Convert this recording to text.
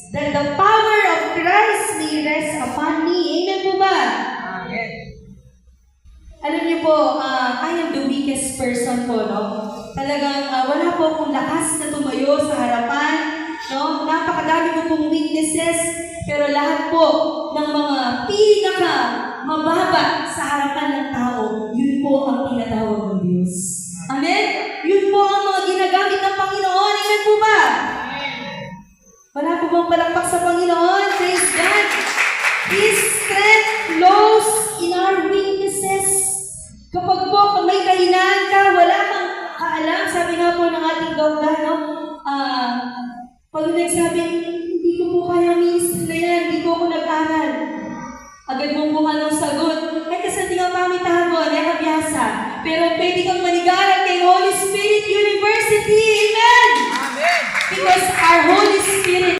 that the power of Christ may rest upon me. Amen po ba? Amen. Alam niyo po, I am the weakest person po, no? Talagang wala po akong lakas na tumayo sa harapan, no? Napakadami ko pong weaknesses, pero lahat po ng mga pinaka mababa sa harapan ng tao, yun po ang tinatawag ng Diyos. Amen? Yun po ang mga ginagamit ng Panginoon. Amen po ba? Wala po bang palakpak sa Panginoon? Praise God! His strength flows in our weaknesses. Kapag po may kahinaan ka, wala kang kaalam, sabi nga po ng ating gawda, no? Pag nagsabi, hindi ko po kaya ministry na yan, hindi ko ako nag-aral. Agad mong buka ng sagot. Ay, kasi hindi nga kami tahagon, ay kabiyasa. Pero pwede kang manigaran kay Holy Spirit University. Amen! Amen. Because our Holy Spirit